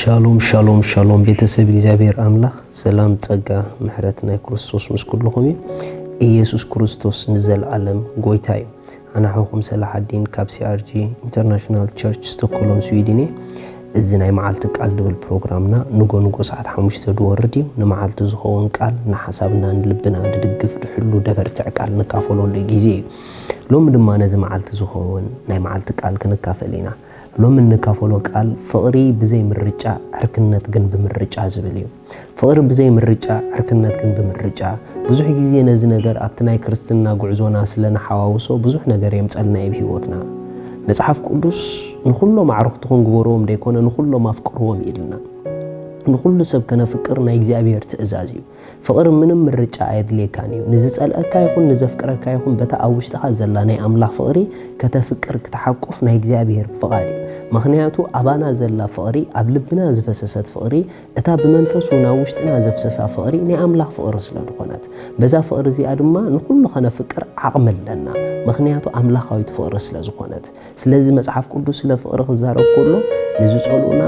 ሻሎም ሻሎም ሻሎም ቤተሰብ እግዚአብሔር አምላክ ሰላም ጸጋ ምሕረት ናይ ክርስቶስ ምስ ኩልኩም ኢየሱስ ክርስቶስ ንዘለዓለም ጎይታ እዩ አናኹም ሰላሐዲን ካብ ሲአርጂ ኢንተርናሽናል ቸርች ስቶክሆልም ስዊድን እዚ ናይ መዓልቲ ቃል ድብል ፕሮግራምና ንጎ ሰዓት 5 ድወርድ እዩ ንመዓልቲ ዝኸውን ቃል ንሓሳብና ንልብና ድድግፍ ድሕሉ ደበርትዕ ቃል ንካፈለሉ ግዜ ሎም ድማ ነዚ መዓልቲ ዝኸውን ናይ መዓልቲ ቃል ክንካፈል ኢና لوم نكافلو قال فقري بزي مرجع عركنت جن بمرجع زبليو فقر بزي مرجع عركنت جن بمرجع بزح غيزي نزي ነገር አብትናይ ክርስትና ጉዕዞና ስለና ሓዋውሶ ብዙሕ ነገር የምጸልና ይብህወትና መጽሐፍ ቅዱስ ንኹሎም አዕርክቱን ግበሮም ደይኮነ ንኹሎም አፍቅሮም ይልና ንኹሉ ሰብ ከነ ፍቅር ናይ እግዚአብሔር ትእዛዝ እዩ ፍቅር ምንም ምርጫ አይድሌካን እዩ ንዝጸልአካ ይኹን ንዘፍቅረካ ይኹን በታ አውሽተኻ ዘላ ናይ አምላኽ ፍቅሪ ከተፍቅር ከተሐቆፍ ናይ እግዚአብሔር ፍቃድ ምክንያቱ አባና ዘላ ፍቅሪ አብ ልብና ዝፈሰሰት ፍቅሪ እታ በመንፈሱና ውሽጥና ዘፍሰሳ ፍቅሪ ናይ አምላኽ ፍቅሪ ስለድኾነት በዛ ፍቅሪ እዚኣ ድማ ንኹሉ ኸነ ፍቅር ዓቅመለና ምክንያቱ አምላኻዊት ፍቅሪ ስለዝኾነት ስለዚህ መጽሐፍ ቅዱስ ስለ ፍቅሪ ክዛረብ ከሎ ንዝጸልኡና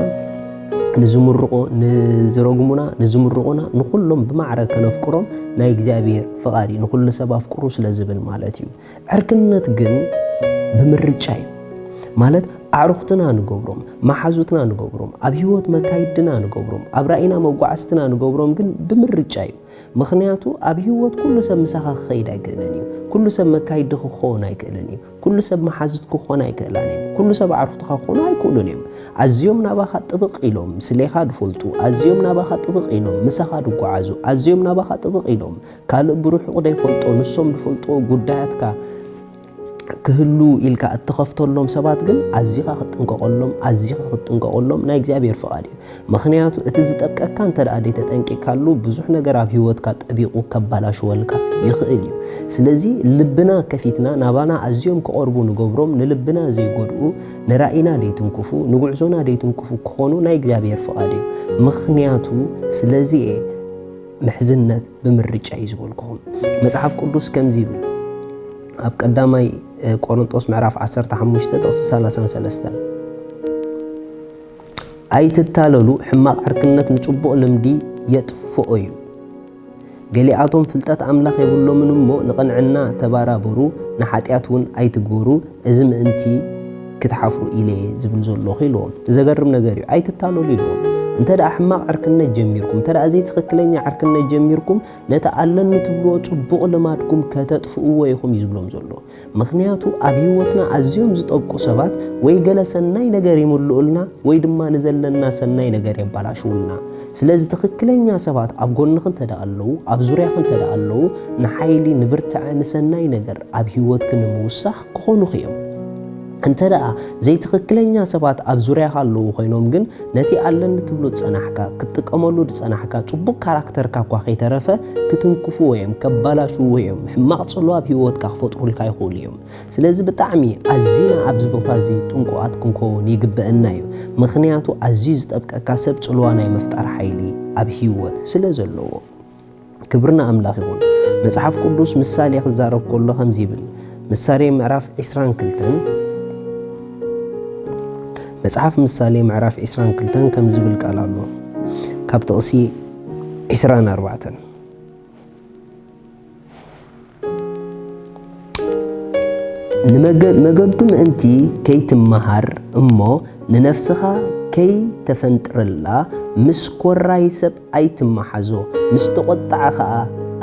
نزمرقو نزرقمنا نزمرقونا نخلهم بمعركة نفكرهم نا እግዚአብሔር فقاري نخل سبا فكرو سلازبل مالتيو عركنت جن بمرجاي مالت አዕሩክትና ንገብሮም ማሐዙትና ንገብሮም አብ ህይወት መካይድና ንገብሮም አብ ራእይና መጓዓስትና ንገብሮም ግን ብምርጫ እዩ ምክንያቱ አብ ህይወት ኩሉ ሰብ ምሳኻ ኸይድ አይከለኒ ኩሉ ሰብ መካይድ ክኾን አይከለኒ ኩሉ ሰብ ማሐዙት ክኾን አይከለኒ ኩሉ ሰብ አዕሩክትኻ ክኾን አይከለኒ አዝዮም ናባኻ ጥብቅ ኢሎም ስለኻ ድፈልጡ አዝዮም ናባኻ ጥብቅ ኢሎም ምሳኻ ድጓዓዙ አዝዮም ናባኻ ጥብቅ ኢሎም ካልእ ብሩሕ ቁዳይ ፈልጦ ንሶም ድፈልጦ ጉዳያትካ ክህሉ ኢልካ እትኸፍተሎም ሰባት ግን አዚኻ ክትንቀቆሎም ናይ እግዚአብሔር ፍቃድ እዩ ምክንያቱ እቲ ዝጠብቀካ እንተዳ ተጠንቂካሉ ብዙሕ ነገር ኣብ ህይወትካ ጠቢቁ ከባላሽወልካ ይኽእል እዩ ስለዚ ልብና ከፊትና ናባና አዝዮም ከቀርቡ ንገብሮም ንልብና ዘይጎድኡ ንራእይና ደይትንኩፉ ንጉዕዞና ደይትንኩፉ ክኾኑ ናይ እግዚአብሔር ፍቃድ እዩ ምክንያቱ ስለዚ ምሕዝነት ብምርጫ ይዝበልኩም መጽሐፍ ቅዱስ ከምዚ ይብል ኣብ ቀዳማይ ቆሮንቶስ ምዕራፍ 15 ጥቅስ 33 አይትታለሉ ሕማቅ ዕርክነት ንጽቡቕ ልምዲ የጥፍኦ እዩ ገሊኣቶም ፍልጠት አምላኽ ይብሎምን እሞ ንቕንዕና ተባራበሩ ንሓጢያት ውን አይትግበሩ እዚ ምእንቲ ክትሓፍሩ ኢለ ዝብል ዘሎ ኺሎም ዘገርም ነገር እዩ አይትታለሉ ኢሎም እንተዳ ሕማቅ ዕርክነት ጀሚርኩም እንተዳ ዘይ ትክክለኛ ዕርክነት ጀሚርኩም ነታ አለኒ ትብልዎ ጽቡቕ ልማድኩም ከተጥፍእዎ ይኹም ይዝብሎም ዘሎ ምክንያቱ ኣብ ህይወትና አዝዮም ዝጠብቁ ሰባት ወይ ገለ ሰናይ ነገር ይምልኡልና ወይ ድማ ንዘለና ሰናይ ነገር ይባላሽውልና ስለዚ ትክክለኛ ሰባት ኣብ ጎንኽን ተዳኣለው ኣብ ዙርያኽን ተዳኣለው ንሓይሊ ንብርትዕ ንሰናይ ነገር ኣብ ህይወትክን ንምውሳኽ ክኾኑ ኽዮም እንተዳ ዘይ ትክክለኛ ሰባት ኣብ ዙርያኻ ኣለው ኮይኖም ግን ነቲ አለኒ ትብሉ ጸናሕካ ክትጥቀመሉ ጸናሕካ ጽቡቕ ካራክተርካ ኳ ከይተረፈ ክትንኩፉ ወይም ከባላሹ ወይም ሕማቅ ጽልዋ ኣብ ህይወትካ ክፈጥሩልካ ይኽእሉ እዮም ስለዚ ብጣዕሚ ኣዝና ኣብዚ ቦታ እዚ ጥንቁኣት ክንከውን ይግበአና እዩ ምክንያቱ ኣዝዩ ዝጠብቀካ ሰብ ጽልዋ ናይ መፍጣር ሓይሊ ኣብ ህይወት ስለ ዘለዎ ክብርና አምላኽ ይሁን መጽሐፍ ቅዱስ ምሳሌ ክዛረብ ከሎ ከምዚ ይብል ምሳሌ ምዕራፍ 22 መጽሐፍ ምሳሌ ምዕራፍ 22 ከም ዝብል ቃል ኣሎ ካብ ጥቕሲ 24 ንመገዱ ምእንቲ ከይትመሃር እሞ ንነፍስኻ ከይተፈንጥረላ ምስ ኮራይ ሰብ ኣይትመሓዞ ምስ ተቆጣዐ ከዓ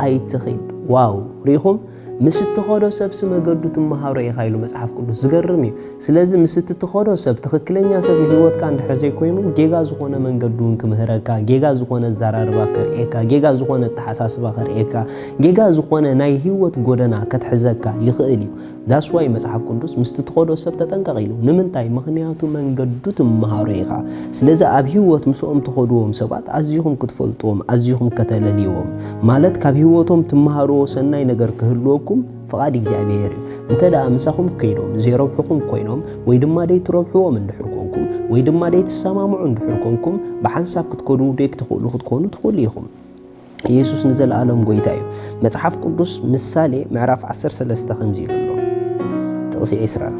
ኣይትኸይድ ዋው ሪኹም ምስ ትኸዶ ሰብ ስመገዱ ትመሃሮ ይኻይሉ መጽሐፍ ቅዱስ ዝገርም እዩ ስለዚ ምስ ትኸዶ ሰብ ትክክለኛ ሰብ ንህይወትካ እንድሕር ዘይኮይኑ ጌጋ ዝኾነ መንገዱን ክምህረካ ጌጋ ዝኾነ ዘራርባ ከርኤካ ጌጋ ዝኾነ ተሓሳስባ ከርኤካ ጌጋ ዝኾነ ናይ ህይወት ጎደና ከተሕዘካ ይኽእል እዩ ዳስ ዋይ መጽሐፍ ቅዱስ ምስ ትኸዶ ሰብ ተጠንቀቕ ኢሉ ንምንታይ ምክንያቱ መንገዱ ትመሃሮ ይኻ ስለዚ ኣብ ህይወት ምስኦም ትኸድዎም ሰባት ኣዝይኹም ክትፈልጥዎም ኣዝይኹም ከተለልይዎም ማለት ካብ ህይወቶም ትመሃርዎ ሰናይ ነገር ክህልወኩም ፍቃድ እግዚአብሔር እዩ እንተዳ ምሳኹም ከይዶም ዘይረብሑኩም ኮይኖም ወይ ድማ ደይ ትረብሕዎም እንድሕር ኮንኩም ወይ ድማ ደይ ትሰማምዑ እንድሕር ኮንኩም ብሓንሳብ ክትከዱ ደይ ክትኽእሉ ክትኮኑ ትኽእሉ ኢኹም ኢየሱስ ንዘለዓለም ጎይታ እዩ መጽሐፍ ቅዱስ ምሳሌ ምዕራፍ 13 ከምዚ ኢሉ ኣሎ ጥቕሲ 20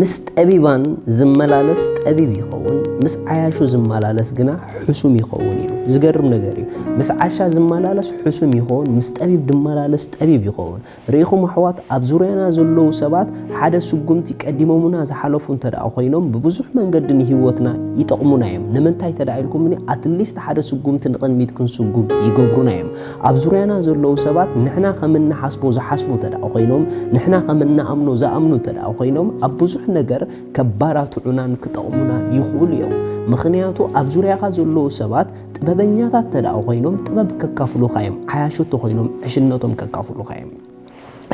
ምስ ጠቢባን ዝመላለስ ጠቢብ ይኸውን ምስ ዓያሹ ዝመላለስ ግና ሕሱም ይኸውን ኢሉ ዝገርም ነገር እዩ ምስ ዓሻ ዝመላለስ ሕሱም ይኸውን ምስ ጠቢብ ዝመላለስ ጠቢብ ይኸውን ርኢኹም ኣሕዋት ኣብ ዙርያና ዘለዉ ሰባት ሓደ ስጉምቲ ቀዲሞሙና ዝሓለፉ እንተደኣ ኮይኖም ብብዙሕ መንገዲ ንህይወትና ይጠቕሙና እዮም ንምንታይ ተዳኢልኩምኒ ኣትሊስት ሓደ ስጉምቲ ንቕድሚት ክንስጉም ይገብሩና እዮም ኣብ ዙርያና ዘለዉ ሰባት ንሕና ከምና ሓስቦ ዝሓስቡ ተደኣ ኮይኖም ንሕና ከምና ኣምኖ ዝኣምኑ ተደኣ ኮይኖም ኣብ ብዙሕ ነገር ከባራትዑናን ክጠቕሙና ይኽእሉ እዮም ምኽንያቱ ኣብ ዙርያኻ ዘለዉ ሰባት ጥበበኛታት ተደኣ ኮይኖም ጥበብ ከካፍሉኻ እዮም ዓያሽቶ ኮይኖም ዕሽነቶም ከካፍሉኻ እዮም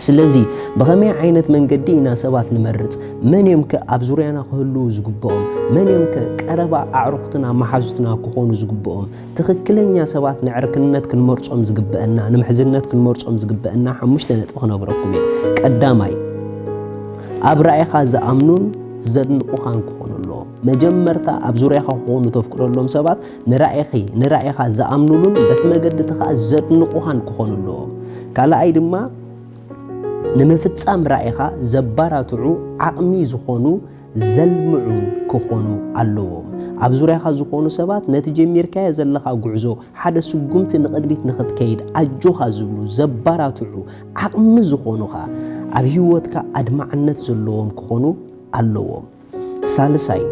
ስለዚ በኸመይ ዓይነት መንገዲ ኢና ሰባት ንመርጽ መን እዮም ኣብ ዙርያና ክህልው ዝግብኦም መን እዮም ቀረባ ኣዕሩኽትና መሓዙትና ክኾኑ ዝግብኦም ትኽክለኛ ሰባት ንዕርክነት ክንመርጾም ዝግብአና ንምሕዝነት ክንመርጾም ዝግብአና 5 ነጥቢ ክነግረኩም እየ ቀዳማይ ኣብ ራእይኻ ዝኣምኑን ዘድንቑኻን ክኾኑ ኣለዎም መጀመርታ ኣብ ዙርያኻ ክኾኑ ተፍቅደሎም ሰባት ንራእይኻ ዝኣምኑሉን በቲ መገድቲ ከዓ ዘድንቑኻን ክኾኑ ኣለዎም ካልኣይ ድማ ንምፍጻም ራእይኻ ዘባራትዑ ዓቕሚ ዝኾኑ ዘልምዑን ክኾኑ ኣለዎም ኣብ ዙርያኻ ዝኾኑ ሰባት ነቲ ጀሚርካዮ ዘለኻ ጉዕዞ ሓደ ስጉምቲ ንቕድሚት ንኽትከይድ ኣጆኻ ዝብሉ ዘባራትዑ ዓቕሚ ዝኾኑኻ ኣብ ህይወትካ ኣድማዕነት ዘለዎም ክኾኑ ኣለዎም ሳልሳይ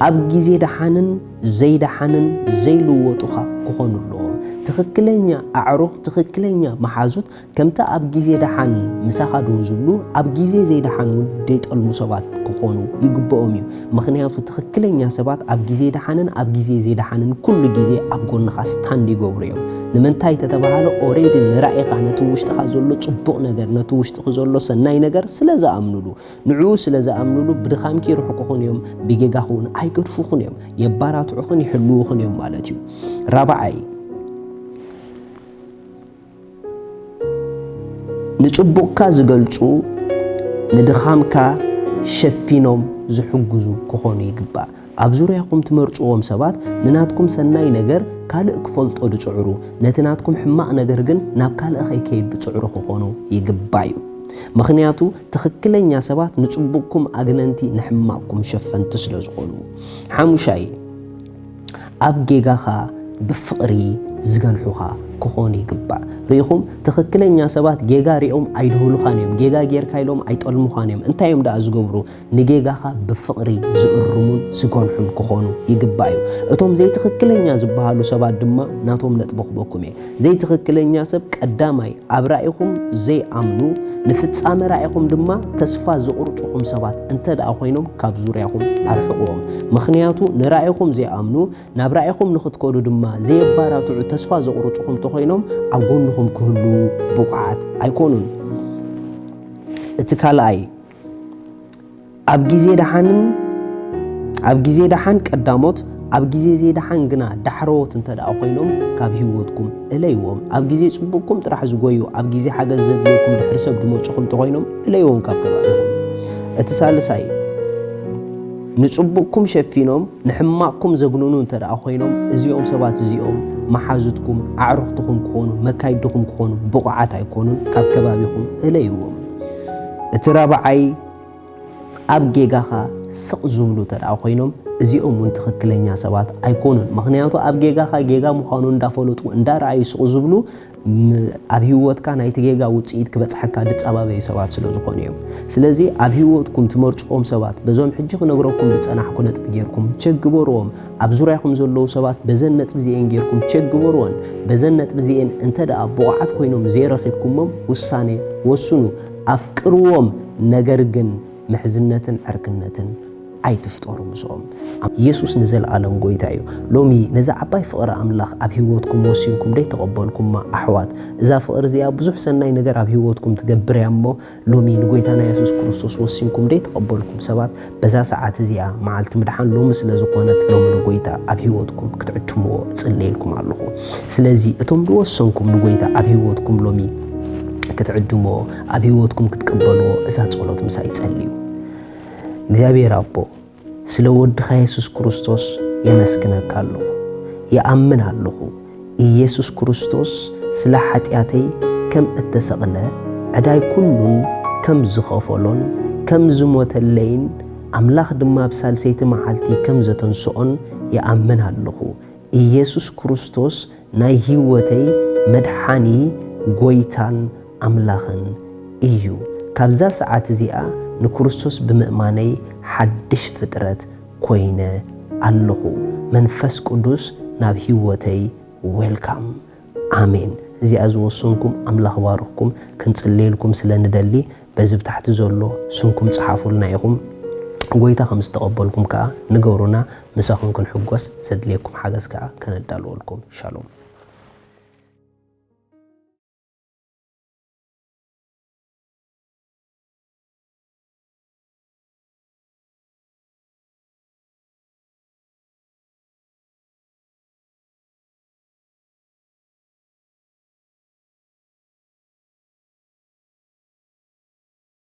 ኣብ ግዜ ደሓንን ዘይደሓንን ዘይልወጡኻ ክኾኑ ኣለዎም ትኽክለኛ ኣዕሩኽ ትኽክለኛ መሓዙት ከምታ ኣብ ግዜ ደሓን ምሳኻ ደው ዝብሉ ኣብ ግዜ ዘይደሓን እውን ደይጠልሙ ሰባት ክኾኑ ይግብኦም እዩ ምኽንያቱ ትኽክለኛ ሰባት ኣብ ግዜ ደሓንን ኣብ ግዜ ዘይደሓንን ኩሉ ግዜ ኣብ ጎንኻ ስታንድ ይገብሩ እዮም ንምንታይ ተተባሃለ ኦሬዲ ንራእይኻ ነቲ ውሽጥኻ ዘሎ ጽቡቕ ነገር ነቲ ውሽጥኻ ዘሎ ሰናይ ነገር ስለ ዝኣምኑሉ ንዕኡ ስለ ዝኣምኑሉ ብድኻምኪ ይርሕቁኹን እዮም ብጌጋኹ እውን ኣይገድፉኹን እዮም የባራትዑኹን ይሕልውኹን እዮም ማለት እዩ ራብዓይ ንጽቡቕካ ዝገልጹ ንድኻምካ ሸፊኖም ዝሕግዙ ክኾኑ ይግባእ ኣብ ዙርያኩም ትመርጽዎም ሰባት ንናትኩም ሰናይ ነገር ካልእ ክፈልጦ ድጽዕሩ ነቲ ናትኩም ሕማቕ ነገር ግን ናብ ካልእ ኸይከይድ ድጽዕሩ ክኾኑ ይግባእ እዩ ምኽንያቱ ትኽክለኛ ሰባት ንጽቡቕኩም ኣግነንቲ ንሕማቕኩም ሸፈንቲ ስለ ዝኾኑ ሓሙሻይ ኣብ ጌጋኻ ብፍቕሪ ዝገንሑኻ ክኾኑ ይግባእ ርኢኹም ትኽክለኛ ሰባት ጌጋ ሪኦም ኣይድህሉኻን እዮም ጌጋ ጌርካ ኢሎም ኣይጠልሙኻን እዮም እንታይ እዮም ደኣ ዝገብሩ ንጌጋኻ ብፍቕሪ ዝእርሙን ዝገንሑን ክኾኑ ይግባእ እዩ እቶም ዘይትኽክለኛ ዝበሃሉ ሰባት ድማ ናቶም ነጥቢ ክበኩም እየ ዘይትኽክለኛ ሰብ ቀዳማይ ኣብ ራእይኹም ዘይኣምኑ ንፍጻመ ራእይኹም ድማ ተስፋ ዘቑርጹኹም ሰባት እንተ ደኣ ኮይኖም ካብ ዙርያኹም ኣርሕቕዎም ምኽንያቱ ንራእይኹም ዘይኣምኑ ናብ ራእይኹም ንኽትከዱ ድማ ዘየባራትዑ ተስፋ ዘቑርጹኹም ተኾይኖም ኣብ ጎንኹም ክህሉ ብቑዓት ኣይኮኑን እቲ ካልኣይ ኣብ ግዜ ደሓን ቀዳሞት ኣብ ግዜ ዘይደሓን ግና ዳሕሮት እንተ ደኣ ኮይኖም ካብ ህይወትኩም እለይዎም ኣብ ግዜ ጽቡቕኩም ጥራሕ ዝጎዩ ኣብ ግዜ ሓገዝ ዘድልየኩም ድሕሪ ሰብ ድመጹኹም ተኾይኖም እለይዎም ካብ ከባቢኹም እቲ ሳልሳይ ንጽቡቕኩም ሸፊኖም ንሕማቕኩም ዘግንኑ እንተ ደኣ ኮይኖም እዚኦም ሰባት እዚኦም መሓዙትኩም ኣዕሩኽትኩም ክኾኑ መካይድኩም ክኾኑ ብቑዓት ኣይኮኑን ካብ ከባቢኹም እለይዎም እቲ ራብዓይ ኣብ ጌጋኻ ስቕ ዝብሉ እንተ ደኣ ኮይኖም እዚኦም እውን ትኽክለኛ ሰባት ኣይኮኑን ምኽንያቱ ኣብ ጌጋኻ ጌጋ ምዃኑ እንዳፈለጡ እንዳረኣዩ ስቕ ዝብሉ ኣብ ህይወትካ ናይቲ ጌጋ ውፅኢት ክበፅሐካ ድፀባበዩ ሰባት ስለ ዝኾኑ እዮም ስለዚ ኣብ ህይወትኩም ትመርጽዎም ሰባት በዞም ሕጂ ክነግረኩም ዝጸናሕኩ ነጥቢ ጌርኩም ቸግበርዎም ኣብ ዙርያኩም ዘለዉ ሰባት በዘን ነጥቢ እዚአን ጌርኩም ቸግበርዎን በዘን ነጥቢ እዚአን እንተ ደኣ ብቑዓት ኮይኖም ዘይረኺብኩሞም ውሳኔ ወስኑ ኣፍቅርዎም ነገር ግን ምሕዝነትን ዕርክነትን ኣይትፍጠሩ ምስኦም ኢየሱስ ንዘለዓለም ጎይታ እዩ ሎሚ ነዛ ዓባይ ፍቕሪ ኣምላኽ ኣብ ህይወትኩም ወሲንኩም ደይ ተቐበልኩማ ኣሕዋት እዛ ፍቕሪ እዚኣ ብዙሕ ሰናይ ነገር ኣብ ህይወትኩም ትገብር እያ እሞ ሎሚ ንጎይታና ኢየሱስ ክርስቶስ ወሲንኩም ደይ ተቐበልኩም ሰባት በዛ ሰዓት እዚኣ መዓልቲ ምድሓን ሎሚ ስለ ዝኾነት ሎሚ ንጎይታ ኣብ ህይወትኩም ክትዕድምዎ እጽልየልኩም ኣለኹ ስለዚ እቶም ዝወሰንኩም ንጎይታ ኣብ ህይወትኩም ሎሚ ክትዕድምዎ ኣብ ህይወትኩም ክትቀበልዎ እዛ ጸሎት ምሳይ ጸልዩ እግዚአብሔር አቦ ስለ ወድኻ ኢየሱስ ክርስቶስ የመስክነካ ኣለኹ የአምን ኣለኹ ኢየሱስ ክርስቶስ ስለ ኃጢአተይ ከም እተሰቕለ ዕዳይ ኩሉን ከም ዝኸፈሎን كم زموت اللين أملاخ دما بسالسيت معالتي كم زتنسؤن يأمن هاللخو إيسوس كريستوس ناي هيوتي مدحاني قويتان أملاخن إيو كابزا ساعات زيئة نكريستوس بمئماني حدش فترة كوينة اللخو منفس قدوس ناب هيوتي ويلكم آمين زي أزوصنكم أملاخ وارخكم كنصلي لكم سلندلي بزب تحت زولو سنكم تصحافوا لنا يخم قويتا خمس تقبلكم كا نقورونا مساخنكم حقوس سدليكم حاجز كا كندالو لكم شالوم